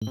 À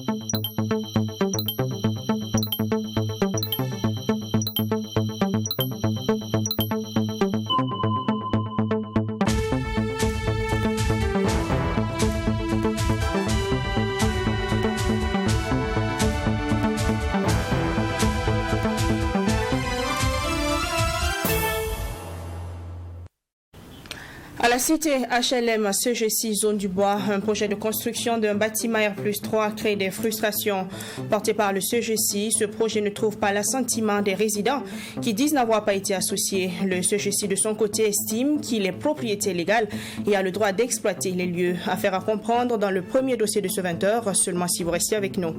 la cité HLM CG6 Zone du Bois, un projet de construction d'un bâtiment R+3 crée des frustrations. Porté par le CG6, ce projet ne trouve pas l'assentiment des résidents qui disent n'avoir pas été associés. Le CG6 de son côté estime qu'il est propriété légale et a le droit d'exploiter les lieux. Affaire à comprendre dans le premier dossier de ce 20h, seulement si vous restez avec nous.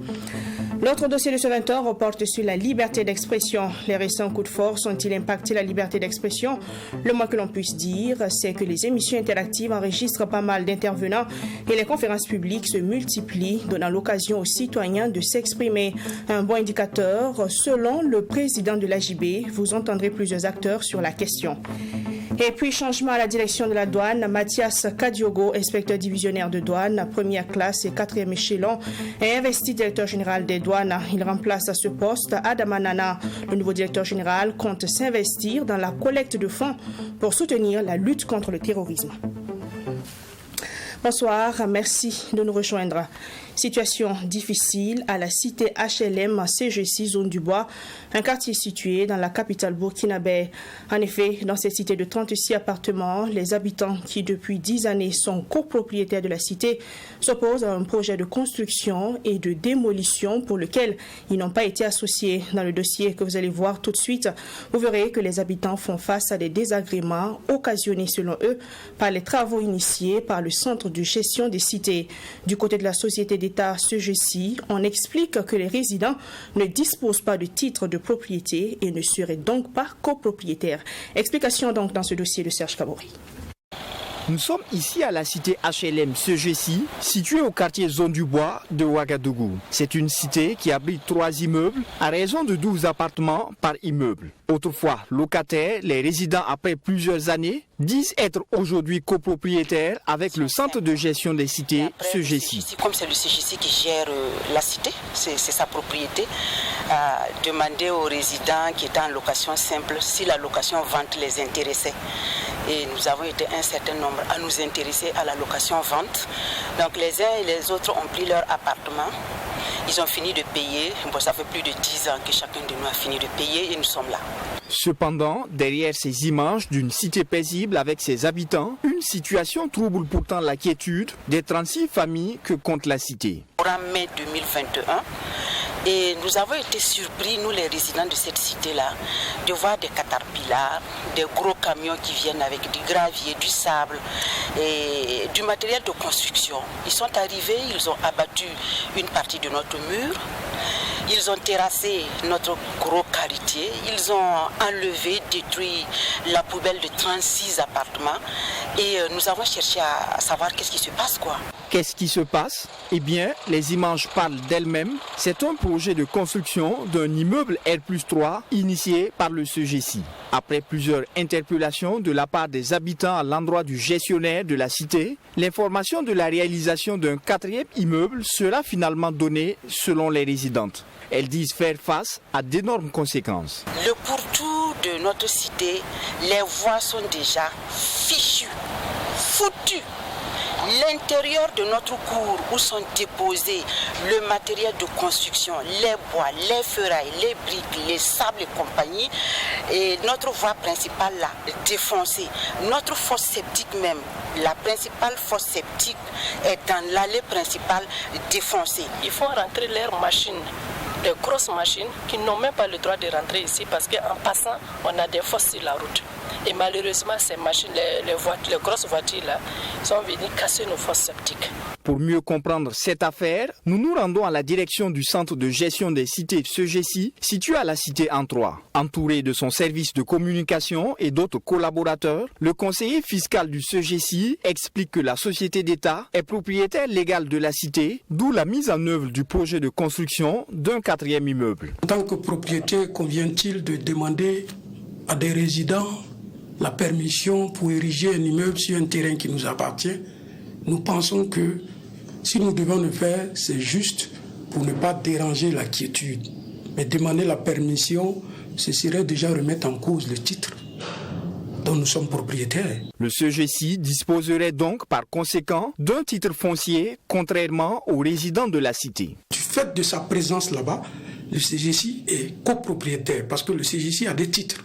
L'autre dossier de ce 20h porte sur la liberté d'expression. Les récents coups de force ont-ils impacté la liberté d'expression? Le moins que l'on puisse dire, c'est que les émissions interactives enregistrent pas mal d'intervenants et les conférences publiques se multiplient, donnant l'occasion aux citoyens de s'exprimer. Un bon indicateur, selon le président de l'AJB, vous entendrez plusieurs acteurs sur la question. Et puis, changement à la direction de la douane, Mathias Kadiogo, inspecteur divisionnaire de douane, première classe et 4e échelon, est investi directeur général des douanes. Il remplace à ce poste Adama Nana. Le nouveau directeur général compte s'investir dans la collecte de fonds pour soutenir la lutte contre le terrorisme. Bonsoir, merci de nous rejoindre. Situation difficile à la cité HLM CG6 Zone du Bois, un quartier situé dans la capitale burkinabé. En effet, dans cette cité de 36 appartements, les habitants qui depuis 10 années sont copropriétaires de la cité s'opposent à un projet de construction et de démolition pour lequel ils n'ont pas été associés. Dans le dossier que vous allez voir tout de suite, vous verrez que les habitants font face à des désagréments occasionnés selon eux par les travaux initiés par le centre de gestion des cités. Du côté de la société d'État CG6, on explique que les résidents ne disposent pas de titre de propriété et ne seraient donc pas copropriétaires. Explication donc dans ce dossier de Serge Kabouri. Nous sommes ici à la cité HLM CG6, située au quartier Zone du Bois de Ouagadougou. C'est une cité qui abrite 3 immeubles à raison de 12 appartements par immeuble. Autrefois locataires, les résidents après plusieurs années disent être aujourd'hui copropriétaires avec le centre de gestion des cités CG6. Comme c'est le CG6 qui gère la cité, c'est sa propriété, demander aux résidents qui étaient en location simple si la location vente les intéressait. Et nous avons été un certain nombre à nous intéresser à la location vente. Donc les uns et les autres ont pris leur appartement. Ils ont fini de payer. Bon, ça fait plus de 10 ans que chacun de nous a fini de payer et nous sommes là. Cependant, derrière ces images d'une cité paisible avec ses habitants, une situation trouble pourtant la quiétude des 36 familles que compte la cité. En mai 2021, et nous avons été surpris, nous les résidents de cette cité-là, de voir des caterpillars, des gros camions qui viennent avec du gravier, du sable et du matériel de construction. Ils sont arrivés, ils ont abattu une partie de notre mur. Ils ont terrassé notre gros quartier, ils ont enlevé, détruit la poubelle de 36 appartements et nous avons cherché à savoir qu'est-ce qui se passe quoi. Qu'est-ce qui se passe? Eh bien, les images parlent d'elles-mêmes. C'est un projet de construction d'un immeuble R+3 initié par le CG6. Après plusieurs interpellations de la part des habitants à l'endroit du gestionnaire de la cité, l'information de la réalisation d'un 4e immeuble sera finalement donnée selon les résidentes. Elles disent faire face à d'énormes conséquences. Le pourtour de notre cité, les voies sont déjà fichues, foutues. L'intérieur de notre cour où sont déposés le matériel de construction, les bois, les ferrailles, les briques, les sables et compagnie, et notre voie principale là, défoncée. Notre fosse septique même, la principale fosse septique est dans l'allée principale défoncée. Il faut rentrer leurs machines, des grosses machines qui n'ont même pas le droit de rentrer ici parce qu'en passant, on a des fosses sur la route. Et malheureusement, ces machines, les grosses voitures là, sont venues casser nos fosses septiques. Pour mieux comprendre cette affaire, nous nous rendons à la direction du centre de gestion des cités CG6, situé à la cité en 3. Entouré de son service de communication et d'autres collaborateurs, le conseiller fiscal du CG6 explique que la société d'État est propriétaire légale de la cité, d'où la mise en œuvre du projet de construction d'un 4e immeuble. En tant que propriétaire, convient-il de demander à des résidents la permission pour ériger un immeuble sur un terrain qui nous appartient? Nous pensons que si nous devons le faire, c'est juste pour ne pas déranger la quiétude. Mais demander la permission, ce serait déjà remettre en cause le titre dont nous sommes propriétaires. Le CEGESI disposerait donc par conséquent d'un titre foncier, contrairement aux résidents de la cité. Du fait de sa présence là-bas, le CEGESI est copropriétaire parce que le CEGESI a des titres.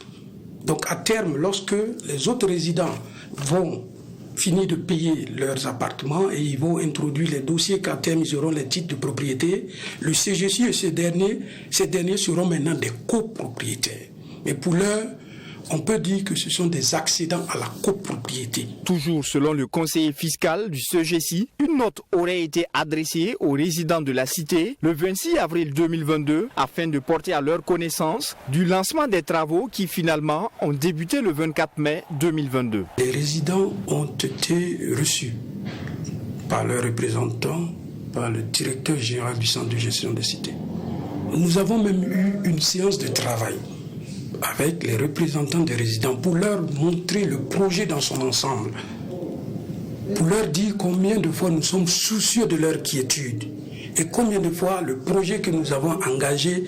Donc à terme, lorsque les autres résidents vont finir de payer leurs appartements et ils vont introduire les dossiers qu'à terme ils auront les titres de propriété, le CEGESI et ces derniers seront maintenant des copropriétaires. Mais pour l'heure, on peut dire que ce sont des accédants à la copropriété. Toujours selon le conseiller fiscal du CEGESI, une note aurait été adressée aux résidents de la cité le 26 avril 2022 afin de porter à leur connaissance du lancement des travaux qui finalement ont débuté le 24 mai 2022. Les résidents ont été reçus par leurs représentants, par le directeur général du centre de gestion des cités. Nous avons même eu une séance de travail avec les représentants des résidents pour leur montrer le projet dans son ensemble, pour leur dire combien de fois nous sommes soucieux de leur quiétude et combien de fois le projet que nous avons engagé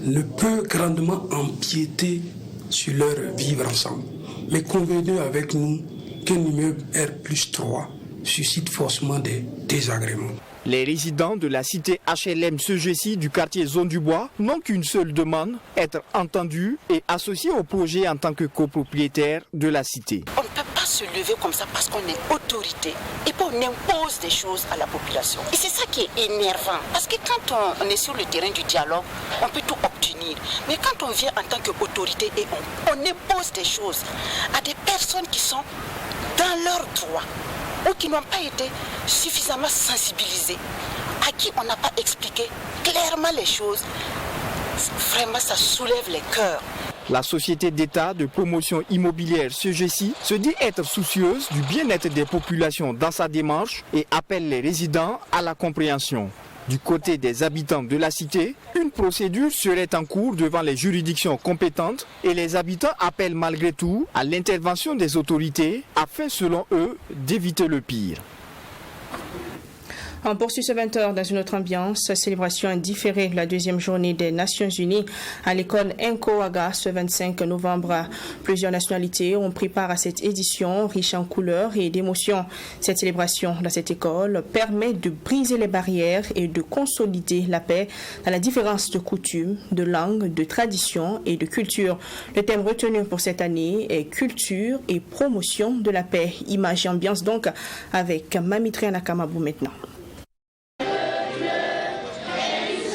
ne peut grandement empiéter sur leur vivre ensemble. Mais convenez avec nous qu'un immeuble R+3 suscite forcément des désagréments. Les résidents de la cité HLM CEGESI du quartier Zone du Bois n'ont qu'une seule demande, être entendus et associés au projet en tant que copropriétaire de la cité. On ne peut pas se lever comme ça parce qu'on est autorité et puis on impose des choses à la population. Et c'est ça qui est énervant. Parce que quand on est sur le terrain du dialogue, on peut tout obtenir. Mais quand on vient en tant qu'autorité et on impose des choses à des personnes qui sont dans leurs droits, ou qui n'ont pas été suffisamment sensibilisés, à qui on n'a pas expliqué clairement les choses, vraiment ça soulève les cœurs. La société d'État de promotion immobilière CEGESI se dit être soucieuse du bien-être des populations dans sa démarche et appelle les résidents à la compréhension. Du côté des habitants de la cité, une procédure serait en cours devant les juridictions compétentes et les habitants appellent malgré tout à l'intervention des autorités afin, selon eux, d'éviter le pire. On poursuit ce 20h dans une autre ambiance. Célébration indifférée de la deuxième journée des Nations Unies à l'école Nkowaga ce 25 novembre. Plusieurs nationalités ont pris part à cette édition riche en couleurs et d'émotions. Cette célébration dans cette école permet de briser les barrières et de consolider la paix dans la différence de coutumes, de langues, de traditions et de culture. Le thème retenu pour cette année est culture et promotion de la paix. Image et ambiance donc avec Mamitri Nakamabou maintenant.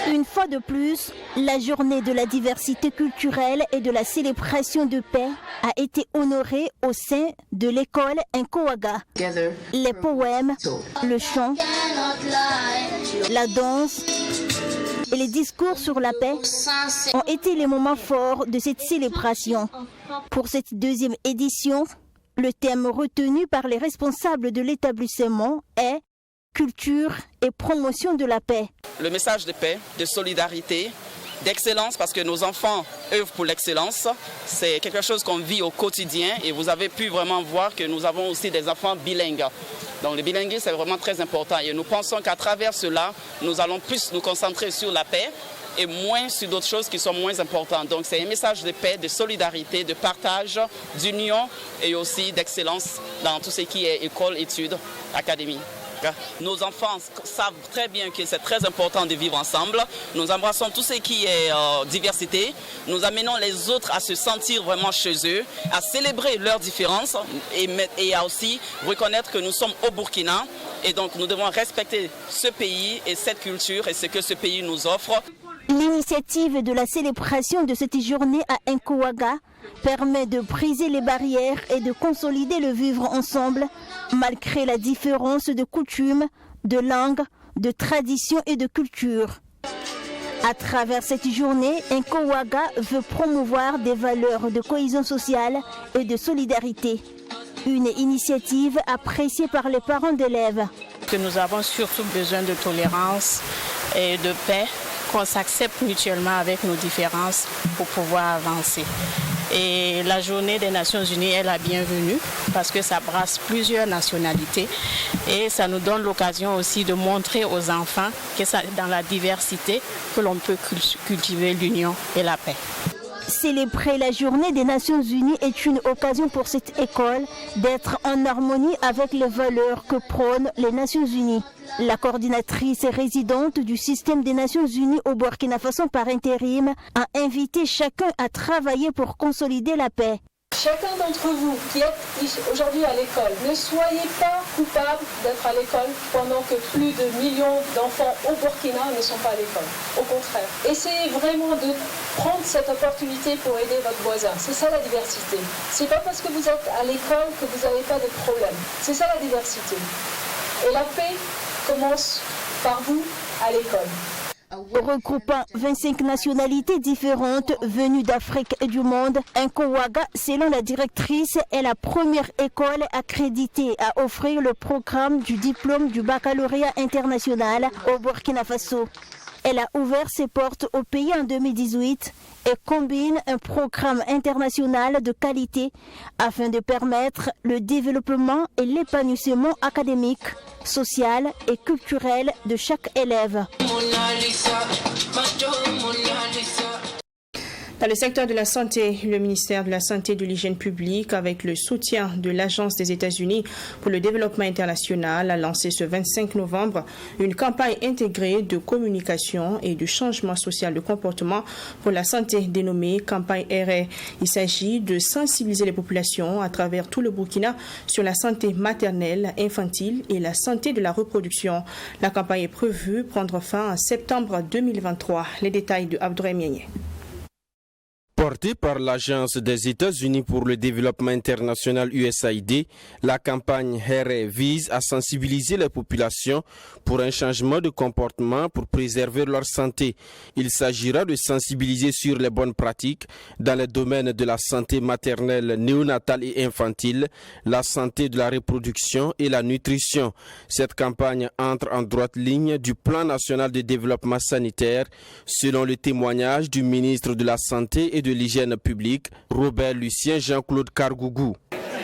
Une fois de plus, la journée de la diversité culturelle et de la célébration de paix a été honorée au sein de l'école Nkowaga. Les poèmes, le chant, la danse et les discours sur la paix ont été les moments forts de cette célébration. Pour cette deuxième édition, le thème retenu par les responsables de l'établissement est culture et promotion de la paix. Le message de paix, de solidarité, d'excellence, parce que nos enfants œuvrent pour l'excellence. C'est quelque chose qu'on vit au quotidien et vous avez pu vraiment voir que nous avons aussi des enfants bilingues. Donc le bilinguisme, c'est vraiment très important et nous pensons qu'à travers cela, nous allons plus nous concentrer sur la paix et moins sur d'autres choses qui sont moins importantes. Donc c'est un message de paix, de solidarité, de partage, d'union et aussi d'excellence dans tout ce qui est école, études, académie. Nos enfants savent très bien que c'est très important de vivre ensemble. Nous embrassons tout ce qui est diversité. Nous amenons les autres à se sentir vraiment chez eux, à célébrer leurs différences et à aussi reconnaître que nous sommes au Burkina. Et donc nous devons respecter ce pays et cette culture et ce que ce pays nous offre. L'initiative de la célébration de cette journée à Nkowaga permet de briser les barrières et de consolider le vivre ensemble, malgré la différence de coutumes, de langue, de tradition et de culture. À travers cette journée, Nkowaga veut promouvoir des valeurs de cohésion sociale et de solidarité. Une initiative appréciée par les parents d'élèves. Que nous avons surtout besoin de tolérance et de paix, qu'on s'accepte mutuellement avec nos différences pour pouvoir avancer. Et la journée des Nations Unies est la bienvenue parce que ça brasse plusieurs nationalités et ça nous donne l'occasion aussi de montrer aux enfants que c'est dans la diversité que l'on peut cultiver l'union et la paix. Célébrer la journée des Nations Unies est une occasion pour cette école d'être en harmonie avec les valeurs que prônent les Nations Unies. La coordinatrice et résidente du système des Nations Unies au Burkina Faso par intérim a invité chacun à travailler pour consolider la paix. Chacun d'entre vous qui êtes aujourd'hui à l'école, ne soyez pas coupable d'être à l'école pendant que plus de millions d'enfants au Burkina ne sont pas à l'école. Au contraire, essayez vraiment de prendre cette opportunité pour aider votre voisin. C'est ça la diversité. C'est pas parce que vous êtes à l'école que vous n'avez pas de problème. C'est ça la diversité. Et la paix commence par vous à l'école. Regroupant 25 nationalités différentes venues d'Afrique et du monde, Nkowaga, selon la directrice, est la première école accréditée à offrir le programme du diplôme du baccalauréat international au Burkina Faso. Elle a ouvert ses portes au pays en 2018 et combine un programme international de qualité afin de permettre le développement et l'épanouissement académique, social et culturel de chaque élève. Dans le secteur de la santé, le ministère de la Santé et de l'Hygiène publique, avec le soutien de l'Agence des États-Unis pour le développement international, a lancé ce 25 novembre une campagne intégrée de communication et de changement social de comportement pour la santé dénommée Campagne RR. Il s'agit de sensibiliser les populations à travers tout le Burkina sur la santé maternelle, infantile et la santé de la reproduction. La campagne est prévue prendre fin en septembre 2023. Les détails de Abdourahim Miagne. Portée par l'Agence des États-Unis pour le développement international USAID, la campagne HERE vise à sensibiliser les populations pour un changement de comportement pour préserver leur santé. Il s'agira de sensibiliser sur les bonnes pratiques dans les domaines de la santé maternelle, néonatale et infantile, la santé de la reproduction et la nutrition. Cette campagne entre en droite ligne du plan national de développement sanitaire, selon le témoignage du ministre de la Santé et de l'Hygiène publique, Robert Lucien Jean-Claude Kargougou.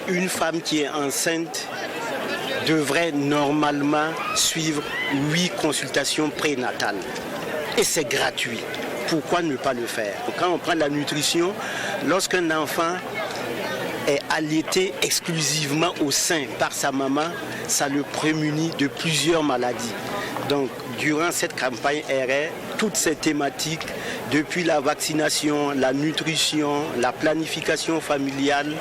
Une femme qui est enceinte devrait normalement suivre 8 consultations prénatales. Et c'est gratuit. Pourquoi ne pas le faire? Quand on prend la nutrition, lorsqu'un enfant est allaité exclusivement au sein par sa maman, ça le prémunit de plusieurs maladies. Donc, durant cette campagne RR, toutes ces thématiques, depuis la vaccination, la nutrition, la planification familiale,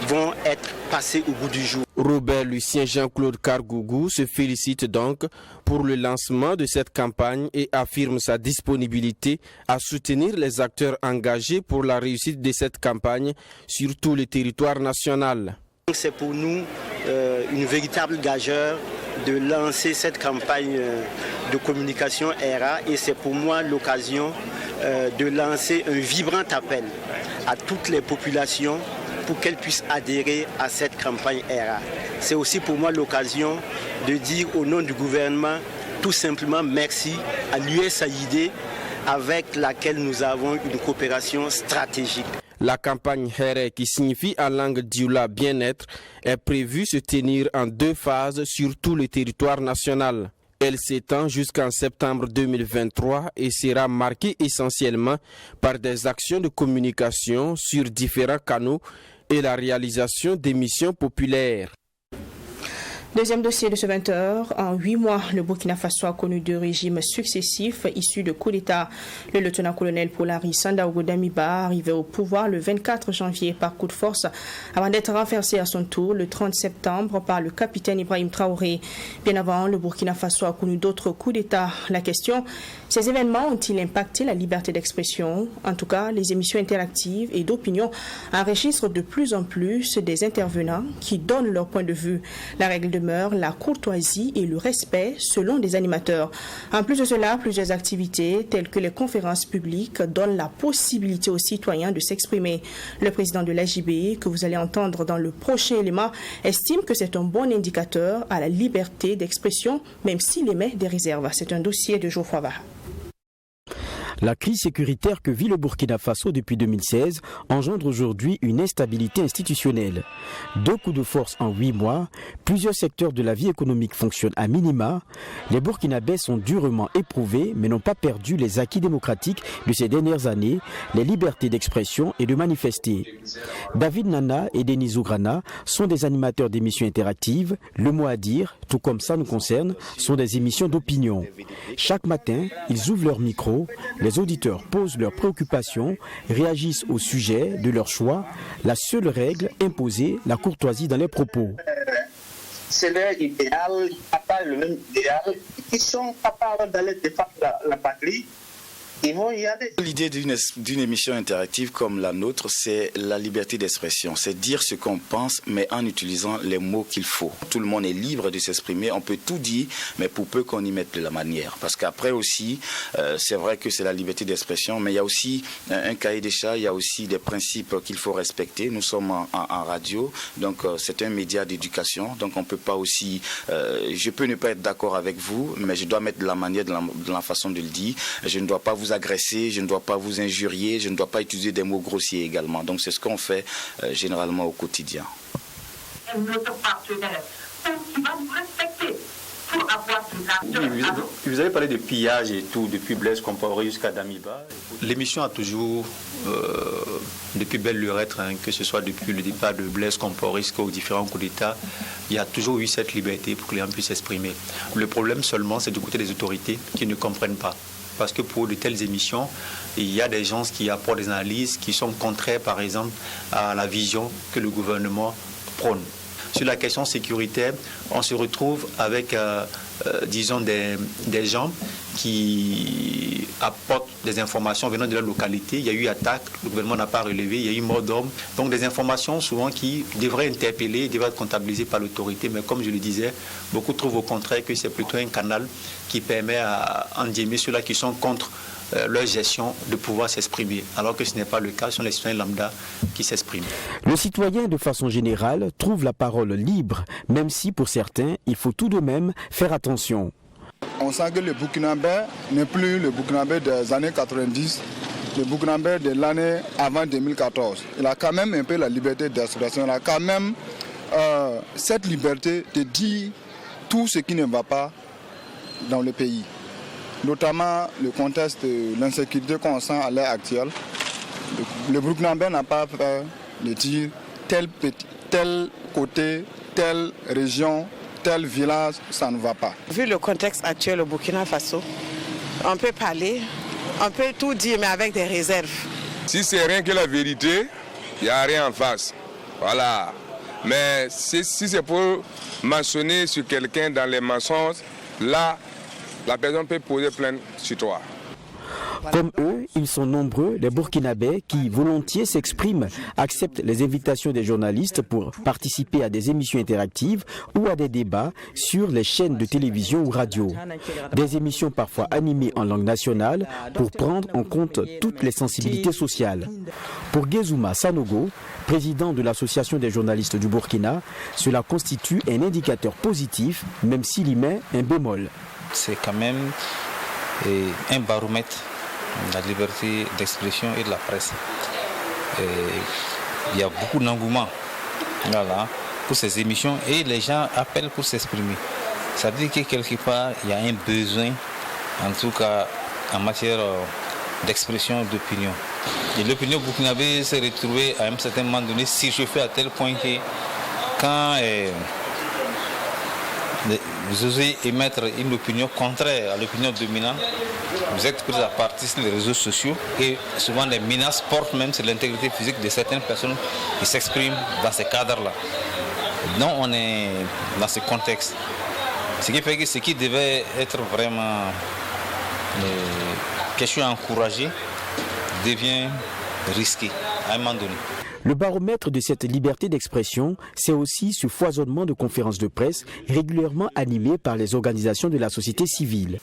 vont être passées au bout du jour. Robert Lucien Jean-Claude Kargougou se félicite donc pour le lancement de cette campagne et affirme sa disponibilité à soutenir les acteurs engagés pour la réussite de cette campagne sur tout le territoire national. C'est pour nous une véritable gageure de lancer cette campagne de communication RA et c'est pour moi l'occasion de lancer un vibrant appel à toutes les populations pour qu'elles puissent adhérer à cette campagne RA. C'est aussi pour moi l'occasion de dire au nom du gouvernement tout simplement merci à l'USAID avec laquelle nous avons une coopération stratégique. La campagne HERE, qui signifie en langue dioula bien-être, est prévue se tenir en 2 phases sur tout le territoire national. Elle s'étend jusqu'en septembre 2023 et sera marquée essentiellement par des actions de communication sur différents canaux et la réalisation d'émissions populaires. Deuxième dossier de ce 20h. En 8 mois, le Burkina Faso a connu 2 régimes successifs issus de coups d'État. Le lieutenant-colonel Polari Sandaogo Damiba, arrivé au pouvoir le 24 janvier par coup de force, avant d'être renversé à son tour le 30 septembre par le capitaine Ibrahim Traoré. Bien avant, le Burkina Faso a connu d'autres coups d'État. La question, ces événements ont-ils impacté la liberté d'expression? En tout cas, les émissions interactives et d'opinion enregistrent de plus en plus des intervenants qui donnent leur point de vue. La règle demeure la courtoisie et le respect selon des animateurs. En plus de cela, plusieurs activités telles que les conférences publiques donnent la possibilité aux citoyens de s'exprimer. Le président de l'AJB, que vous allez entendre dans le prochain élément, estime que c'est un bon indicateur à la liberté d'expression, même s'il émet des réserves. C'est un dossier de Geoffroy Var. La crise sécuritaire que vit le Burkina Faso depuis 2016 engendre aujourd'hui une instabilité institutionnelle. 2 coups de force en 8 mois, plusieurs secteurs de la vie économique fonctionnent à minima. Les Burkinabés sont durement éprouvés mais n'ont pas perdu les acquis démocratiques de ces dernières années, les libertés d'expression et de manifester. David Nana et Denis Zougrana sont des animateurs d'émissions interactives. Le mot à dire, tout comme ça nous concerne, sont des émissions d'opinion. Chaque matin, ils ouvrent leur micro. Les auditeurs posent leurs préoccupations, réagissent au sujet de leur choix. La seule règle, imposer la courtoisie dans les propos. C'est leur idéal, ils partagent le même idéal, ils sont capables d'aller défendre la patrie. Ils vont y aller. L'idée d'une émission interactive comme la nôtre, c'est la liberté d'expression. C'est dire ce qu'on pense, mais en utilisant les mots qu'il faut. Tout le monde est libre de s'exprimer. On peut tout dire, mais pour peu qu'on y mette de la manière. Parce qu'après aussi, c'est vrai que c'est la liberté d'expression, mais il y a aussi un cahier des charges, il y a aussi des principes qu'il faut respecter. Nous sommes en radio, donc c'est un média d'éducation. Donc on peut pas aussi... je peux ne pas être d'accord avec vous, mais je dois mettre de la manière, de la façon de le dire. Je ne dois pas vous agresser, je ne dois pas vous injurier, je ne dois pas utiliser des mots grossiers également. Donc c'est ce qu'on fait généralement au quotidien. Notre partenaire qui va nous respecter pour avoir vous avez parlé de pillage et tout, depuis Blaise Compaoré jusqu'à Damiba. L'émission a toujours, depuis belle lurette, que ce soit depuis le départ de Blaise Compaoré jusqu'aux différents coups d'État, il y a toujours eu cette liberté pour que les gens puissent s'exprimer. Le problème seulement, c'est du côté des autorités qui ne comprennent pas. Parce que pour de telles émissions, il y a des gens qui apportent des analyses qui sont contraires, par exemple, à la vision que le gouvernement prône. Sur la question sécuritaire, on se retrouve avec, disons, des gens qui apportent des informations venant de la localité. Il y a eu attaque, le gouvernement n'a pas relevé, il y a eu mort d'homme. Donc des informations souvent qui devraient interpeller, devraient être comptabilisées par l'autorité. Mais comme je le disais, beaucoup trouvent au contraire que c'est plutôt un canal qui permet à endiguer ceux-là qui sont contre leur gestion de pouvoir s'exprimer, alors que ce n'est pas le cas, ce sont les citoyens lambda qui s'expriment. Le citoyen, de façon générale, trouve la parole libre, même si pour certains, il faut tout de même faire attention. On sent que le Burkinabé n'est plus le Burkinabé des années 90, le Burkinabé de l'année avant 2014. Il a quand même un peu la liberté d'expression, il a quand même cette liberté de dire tout ce qui ne va pas dans le pays. Notamment le contexte de l'insécurité qu'on sent à l'heure actuelle. Le Burkinabé n'a pas peur de dire tel côté, telle région, tel village, ça ne va pas. Vu le contexte actuel au Burkina Faso, on peut parler, on peut tout dire, mais avec des réserves. Si c'est rien que la vérité, il n'y a rien en face. Voilà. Mais si c'est pour mentionner sur quelqu'un dans les mensonges, là, la personne peut poser plainte sur toi. Comme eux, ils sont nombreux, les Burkinabés, qui volontiers s'expriment, acceptent les invitations des journalistes pour participer à des émissions interactives ou à des débats sur les chaînes de télévision ou radio. Des émissions parfois animées en langue nationale pour prendre en compte toutes les sensibilités sociales. Pour Gezouma Sanogo, président de l'Association des journalistes du Burkina, cela constitue un indicateur positif, même s'il y met un bémol. C'est quand même un baromètre de la liberté d'expression et de la presse. Il y a beaucoup d'engouement pour ces émissions et les gens appellent pour s'exprimer. Ça veut dire que quelque part, il y a un besoin, en tout cas en matière d'expression d'opinion. Et l'opinion burkinabé s'est retrouvée à un certain moment donné surchauffée à tel point que quand vous osez émettre une opinion contraire à l'opinion dominante, vous êtes pris à partie sur les réseaux sociaux et souvent les menaces portent même sur l'intégrité physique de certaines personnes qui s'expriment dans ces cadres-là. Donc on est dans ce contexte. Ce qui fait que ce qui devait être vraiment quelque chose à encourager devient risqué à un moment donné. Le baromètre de cette liberté d'expression, c'est aussi ce foisonnement de conférences de presse régulièrement animées par les organisations de la société civile.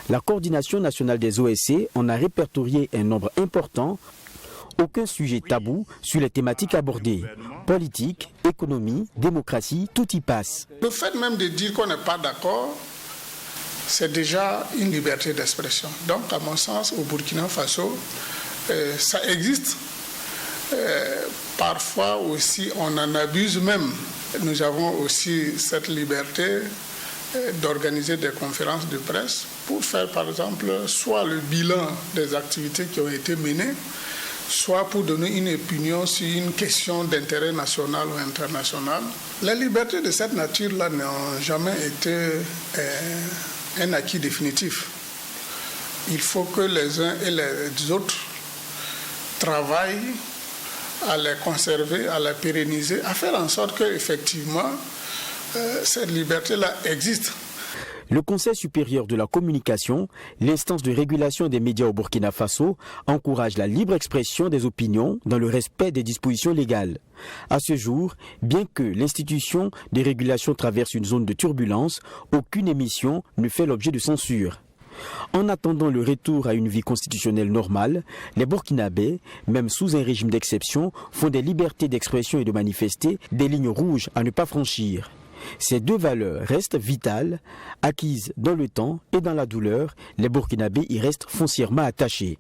La coordination nationale des OSC en a répertorié un nombre important. Aucun sujet tabou sur les thématiques abordées. Politique, économie, démocratie, tout y passe. Le fait même de dire qu'on n'est pas d'accord, c'est déjà une liberté d'expression. Donc, à mon sens, au Burkina Faso, ça existe. Parfois aussi, on en abuse même. Nous avons aussi cette liberté d'organiser des conférences de presse pour faire, par exemple, soit le bilan des activités qui ont été menées, soit pour donner une opinion sur une question d'intérêt national ou international. Les libertés de cette nature-là n'ont jamais été un acquis définitif. Il faut que les uns et les autres travaillent à les conserver, à les pérenniser, à faire en sorte qu'effectivement, cette liberté-là existe. Le Conseil supérieur de la communication, l'instance de régulation des médias au Burkina Faso, encourage la libre expression des opinions dans le respect des dispositions légales. À ce jour, bien que l'institution de régulation traverse une zone de turbulence, aucune émission ne fait l'objet de censure. En attendant le retour à une vie constitutionnelle normale, les Burkinabés, même sous un régime d'exception, font des libertés d'expression et de manifester des lignes rouges à ne pas franchir. Ces deux valeurs restent vitales, acquises dans le temps et dans la douleur. Les Burkinabés y restent foncièrement attachés.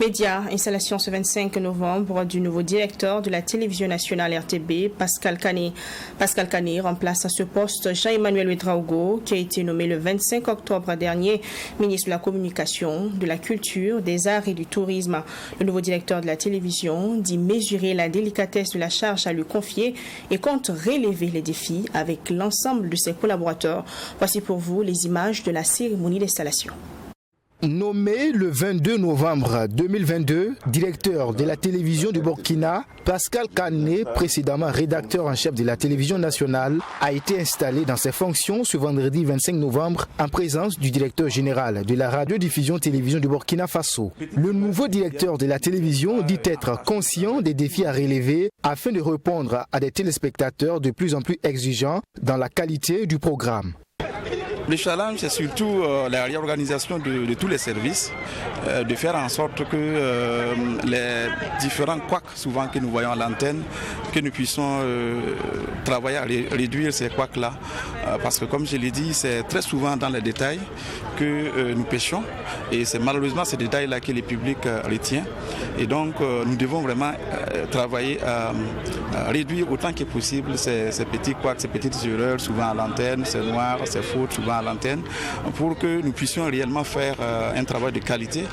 Média, installation ce 25 novembre du nouveau directeur de la télévision nationale RTB, Pascal Kané. Pascal Kané remplace à ce poste Jean-Emmanuel Ouedraogo, qui a été nommé le 25 octobre dernier ministre de la Communication, de la Culture, des Arts et du Tourisme. Le nouveau directeur de la télévision dit mesurer la délicatesse de la charge à lui confier et compte relever les défis avec l'ensemble de ses collaborateurs. Voici pour vous les images de la cérémonie d'installation. Nommé le 22 novembre 2022, directeur de la télévision du Burkina, Pascal Kané, précédemment rédacteur en chef de la télévision nationale, a été installé dans ses fonctions ce vendredi 25 novembre en présence du directeur général de la radiodiffusion-télévision du Burkina Faso. Le nouveau directeur de la télévision dit être conscient des défis à relever afin de répondre à des téléspectateurs de plus en plus exigeants dans la qualité du programme. Le challenge, c'est surtout la réorganisation de tous les services, de faire en sorte que les différents couacs souvent que nous voyons à l'antenne, que nous puissions travailler à réduire ces couacs-là. Parce que comme je l'ai dit, c'est très souvent dans les détails que nous pêchons et c'est malheureusement ces détails-là que le public retient. Et donc nous devons vraiment travailler à réduire autant que possible ces petits couacs, ces petites erreurs souvent à l'antenne, ces noirs, ces fautes souvent à l'antenne, pour que nous puissions réellement faire un travail de qualité,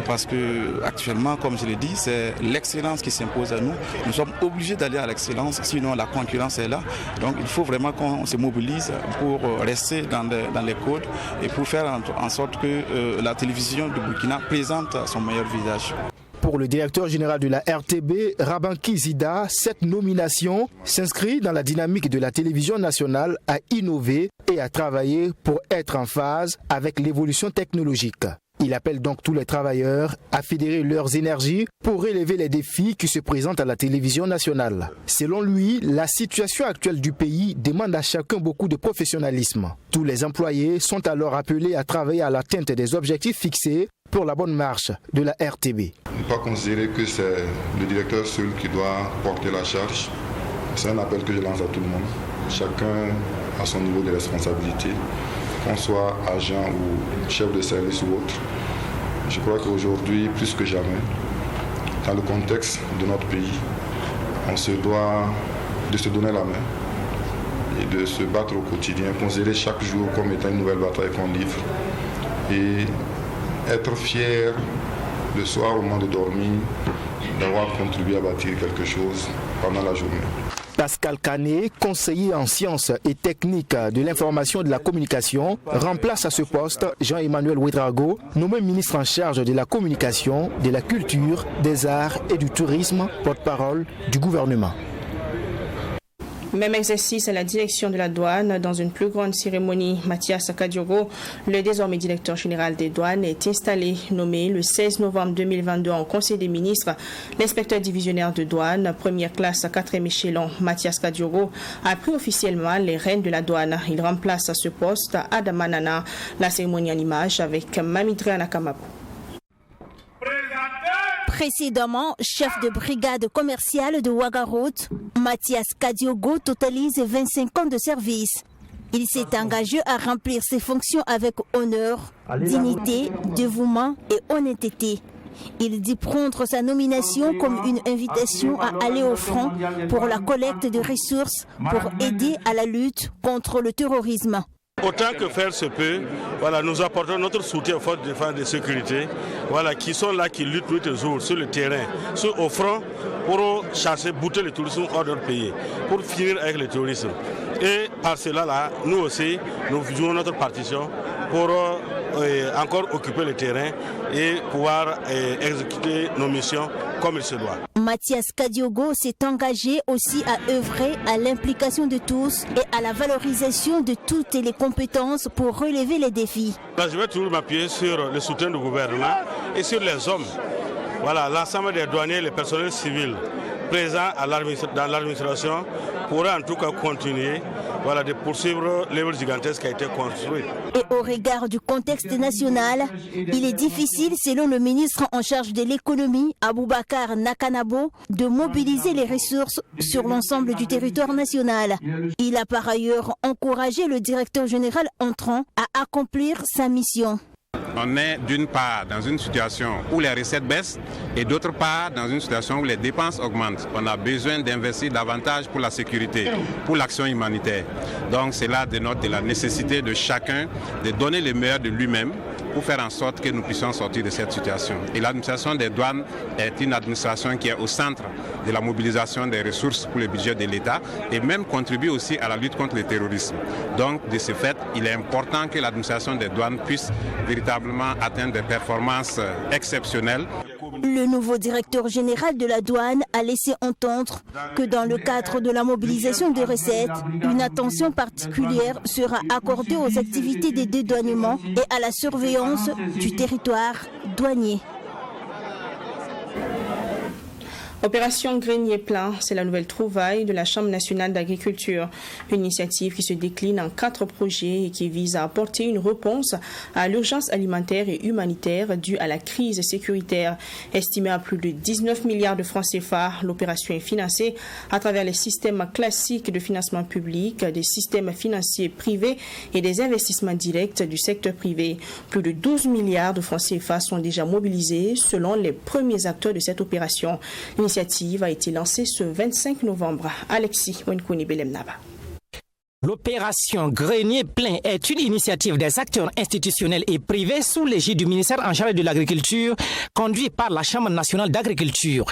parce que actuellement, comme je l'ai dit, c'est l'excellence qui s'impose à nous. Nous sommes obligés d'aller à l'excellence, sinon la concurrence est là. Donc il faut vraiment qu'on se mobilise pour rester dans les codes et pour faire en sorte que la télévision de Burkina présente son meilleur visage. Pour le directeur général de la RTB, Rabanki Zida, cette nomination s'inscrit dans la dynamique de la télévision nationale à innover et à travailler pour être en phase avec l'évolution technologique. Il appelle donc tous les travailleurs à fédérer leurs énergies pour relever les défis qui se présentent à la télévision nationale. Selon lui, la situation actuelle du pays demande à chacun beaucoup de professionnalisme. Tous les employés sont alors appelés à travailler à l'atteinte des objectifs fixés pour la bonne marche de la RTB. Ne pas considérer que c'est le directeur seul qui doit porter la charge. C'est un appel que je lance à tout le monde. Chacun a son niveau de responsabilité, qu'on soit agent ou chef de service ou autre. Je crois qu'aujourd'hui, plus que jamais, dans le contexte de notre pays, on se doit de se donner la main et de se battre au quotidien, considérer chaque jour comme étant une nouvelle bataille qu'on livre et être fier le soir au moment de dormir d'avoir contribué à bâtir quelque chose pendant la journée. Pascal Kané, conseiller en sciences et techniques de l'information et de la communication, remplace à ce poste Jean-Emmanuel Ouedraogo, nommé ministre en charge de la communication, de la culture, des arts et du tourisme, porte-parole du gouvernement. Même exercice à la direction de la douane. Dans une plus grande cérémonie, Mathias Kadiogo, le désormais directeur général des douanes, est installé, nommé le 16 novembre 2022 en Conseil des ministres. L'inspecteur divisionnaire de douane, première classe à 4e échelon, Mathias Kadiogo, a pris officiellement les rênes de la douane. Il remplace à ce poste Adam Manana. La cérémonie en image avec Mamidre Anakamabo. Précédemment, chef de brigade commerciale de Ouagaroute, Mathias Kadiogo totalise 25 ans de service. Il s'est engagé à remplir ses fonctions avec honneur, dignité, dévouement et honnêteté. Il dit prendre sa nomination comme une invitation à aller au front pour la collecte de ressources pour aider à la lutte contre le terrorisme. Autant que faire se peut, voilà, nous apportons notre soutien aux forces de défense et de sécurité, voilà, qui sont là, qui luttent nuit et jour sur le terrain, au front, pour chasser, bouter le tourisme hors de notre pays, pour finir avec le terrorisme. Et par cela, là, nous aussi, nous jouons notre partition pour encore occuper le terrain et pouvoir exécuter nos missions comme il se doit. Mathias Kadiogo s'est engagé aussi à œuvrer à l'implication de tous et à la valorisation de toutes les compétences pour relever les défis. Là, je vais toujours m'appuyer sur le soutien du gouvernement et sur les hommes. Voilà, l'ensemble des douaniers et les personnels civils présents dans l'administration pourraient en tout cas continuer de poursuivre l'œuvre gigantesque qui a été construite. Et au regard du contexte national, il est difficile, selon le ministre en charge de l'économie, Aboubakar Nakanabo, de mobiliser les ressources sur l'ensemble du territoire national. Il a par ailleurs encouragé le directeur général entrant à accomplir sa mission. On est d'une part dans une situation où les recettes baissent et d'autre part dans une situation où les dépenses augmentent. On a besoin d'investir davantage pour la sécurité, pour l'action humanitaire. Donc cela dénote de la nécessité de chacun de donner le meilleur de lui-même pour faire en sorte que nous puissions sortir de cette situation. Et l'administration des douanes est une administration qui est au centre de la mobilisation des ressources pour le budget de l'État et même contribue aussi à la lutte contre le terrorisme. Donc de ce fait, il est important que l'administration des douanes puisse véritablement atteindre des performances exceptionnelles. Le nouveau directeur général de la douane a laissé entendre que dans le cadre de la mobilisation des recettes, une attention particulière sera accordée aux activités de dédouanement et à la surveillance du territoire douanier. Opération Grenier plein, c'est la nouvelle trouvaille de la Chambre nationale d'agriculture. Une initiative qui se décline en 4 projets et qui vise à apporter une réponse à l'urgence alimentaire et humanitaire due à la crise sécuritaire. Estimée à plus de 19 milliards de francs CFA, l'opération est financée à travers les systèmes classiques de financement public, des systèmes financiers privés et des investissements directs du secteur privé. Plus de 12 milliards de francs CFA sont déjà mobilisés selon les premiers acteurs de cette opération. L'initiative a été lancée ce 25 novembre. Alexis Wenkouni-Belemnaba. L'opération Grenier plein est une initiative des acteurs institutionnels et privés sous l'égide du ministère en charge de l'agriculture, conduit par la Chambre nationale d'agriculture.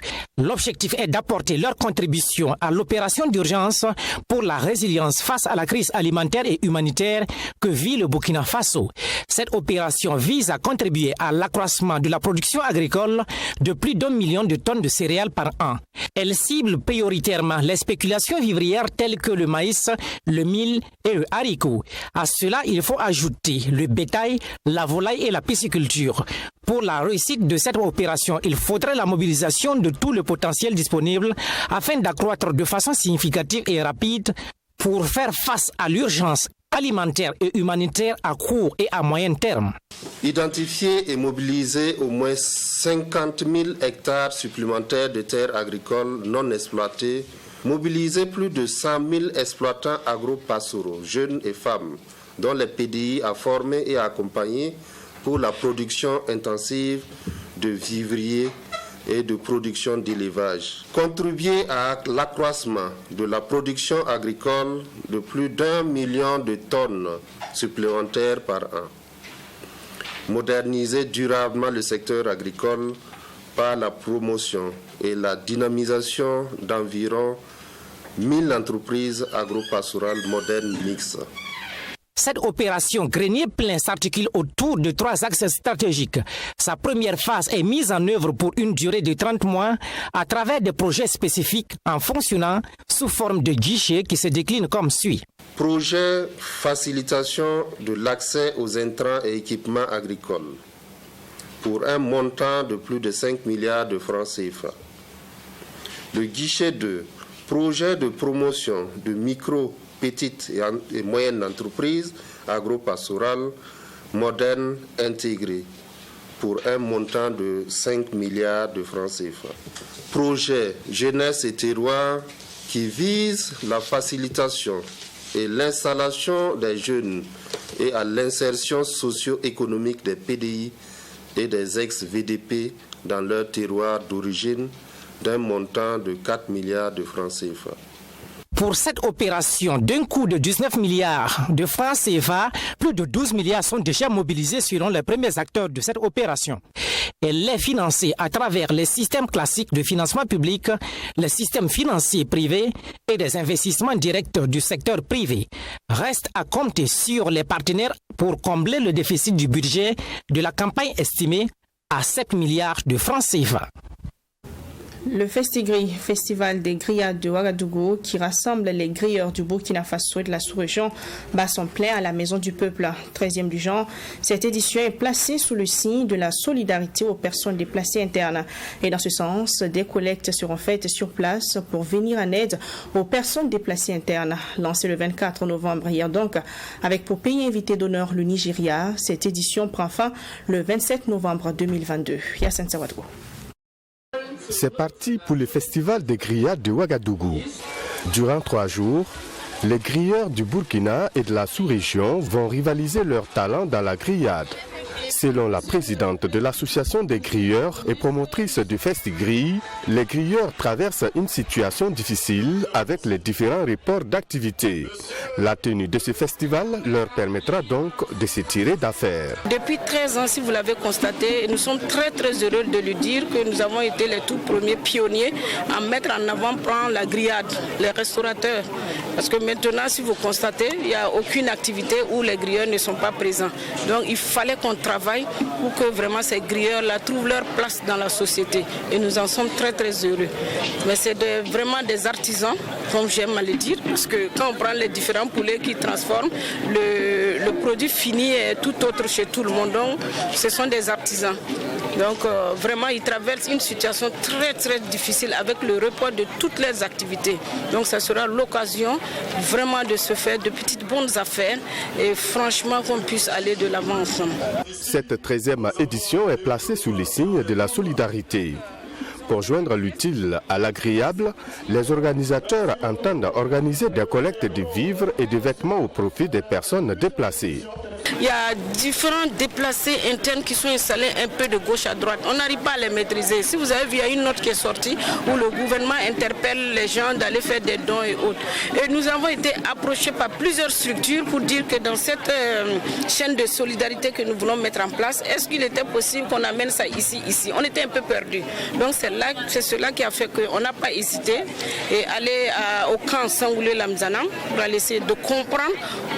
L'objectif est d'apporter leur contribution à l'opération d'urgence pour la résilience face à la crise alimentaire et humanitaire que vit le Burkina Faso. Cette opération vise à contribuer à l'accroissement de la production agricole de plus d'1 million de tonnes de céréales par an. Elle cible prioritairement les spéculations vivrières telles que le maïs, le mil et le haricot. À cela, il faut ajouter le bétail, la volaille et la pisciculture. Pour la réussite de cette opération, il faudrait la mobilisation de tout le potentiel disponible afin d'accroître de façon significative et rapide pour faire face à l'urgence alimentaire et humanitaire à court et à moyen terme. Identifier et mobiliser au moins 50 000 hectares supplémentaires de terres agricoles non exploitées, mobiliser plus de 100 000 exploitants agro-pastoraux, jeunes et femmes, dont les PDI a formé et accompagné pour la production intensive de vivriers et de production d'élevage. Contribuer à l'accroissement de la production agricole de plus d'1 million de tonnes supplémentaires par an. Moderniser durablement le secteur agricole par la promotion et la dynamisation d'environ 1000 entreprises agro-pastorales modernes mixtes. Cette opération Grenier plein s'articule autour de 3 axes stratégiques. Sa première phase est mise en œuvre pour une durée de 30 mois à travers des projets spécifiques en fonctionnant sous forme de guichets qui se déclinent comme suit. Projet facilitation de l'accès aux intrants et équipements agricoles pour un montant de plus de 5 milliards de francs CFA. Le guichet 2, projet de promotion de micro, petites et moyennes entreprises agro-pastorales modernes intégrées pour un montant de 5 milliards de francs CFA. Projet jeunesse et terroir qui vise la facilitation et l'installation des jeunes et à l'insertion socio-économique des PDI et des ex-VDP dans leur terroir d'origine d'un montant de 4 milliards de francs CFA. Pour cette opération d'un coût de 19 milliards de francs CFA, plus de 12 milliards sont déjà mobilisés selon les premiers acteurs de cette opération. Elle est financée à travers les systèmes classiques de financement public, les systèmes financiers privés et des investissements directs du secteur privé. Reste à compter sur les partenaires pour combler le déficit du budget de la campagne estimée à 7 milliards de francs CFA. Le Festigri, Festival des grillades de Ouagadougou, qui rassemble les grilleurs du Burkina Faso et de la sous-région, bat son plein à la Maison du Peuple, 13e du genre. Cette édition est placée sous le signe de la solidarité aux personnes déplacées internes. Et dans ce sens, des collectes seront faites sur place pour venir en aide aux personnes déplacées internes. Lancée le 24 novembre hier donc, avec pour pays invité d'honneur le Nigeria, cette édition prend fin le 27 novembre 2022. Yassine Sawadou. C'est parti pour le festival des grillades de Ouagadougou. Durant 3 jours, les grilleurs du Burkina et de la sous-région vont rivaliser leurs talents dans la grillade. Selon la présidente de l'association des grilleurs et promotrice du Festigri, les grilleurs traversent une situation difficile avec les différents reports d'activités. La tenue de ce festival leur permettra donc de se tirer d'affaire. Depuis 13 ans, si vous l'avez constaté, nous sommes très heureux de lui dire que nous avons été les tout premiers pionniers à mettre en avant la grillade, les restaurateurs. Parce que maintenant, si vous constatez, il n'y a aucune activité où les grilleurs ne sont pas présents. Donc il fallait qu'on travaille pour que vraiment ces grilleurs-là trouvent leur place dans la société. Et nous en sommes très heureux. Mais c'est vraiment des artisans, comme j'aime à le dire, parce que quand on prend les différents poulets qui transforment, le produit fini est tout autre chez tout le monde. Donc ce sont des artisans. Donc vraiment, ils traversent une situation très difficile avec le report de toutes les activités. Donc ça sera l'occasion vraiment de se faire de petites bonnes affaires et franchement qu'on puisse aller de l'avant ensemble. Cette 13e édition est placée sous le signe de la solidarité. Pour joindre l'utile à l'agréable, les organisateurs entendent organiser des collectes de vivres et de vêtements au profit des personnes déplacées. Il y a différents déplacés internes qui sont installés un peu de gauche à droite. On n'arrive pas à les maîtriser. Si vous avez vu, il y a une note qui est sortie où le gouvernement interpelle les gens d'aller faire des dons et autres. Et nous avons été approchés par plusieurs structures pour dire que dans cette chaîne de solidarité que nous voulons mettre en place, est-ce qu'il était possible qu'on amène ça ici. On était un peu perdus. Donc c'est cela qui a fait qu'on n'a pas hésité et aller au camp Sangoulé-Lamzana pour aller essayer de comprendre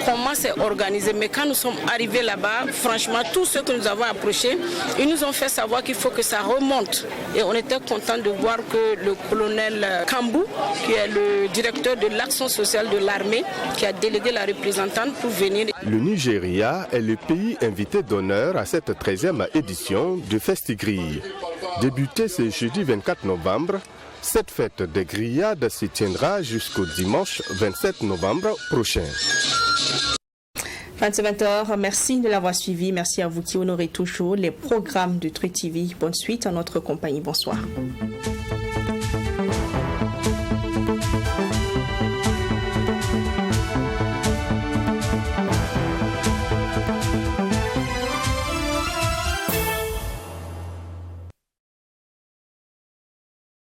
comment c'est organisé. Mais quand nous sommes arrivés là-bas, franchement, tous ceux que nous avons approchés, ils nous ont fait savoir qu'il faut que ça remonte. Et on était content de voir que le colonel Kambou, qui est le directeur de l'action sociale de l'armée, qui a délégué la représentante pour venir. Le Nigeria est le pays invité d'honneur à cette 13e édition du Festigri. Débutée ce jeudi 24 novembre, cette fête des grillades se tiendra jusqu'au dimanche 27 novembre prochain. 20h, merci de l'avoir suivi. Merci à vous qui honorez toujours les programmes de Truth TV. Bonne suite à notre compagnie. Bonsoir.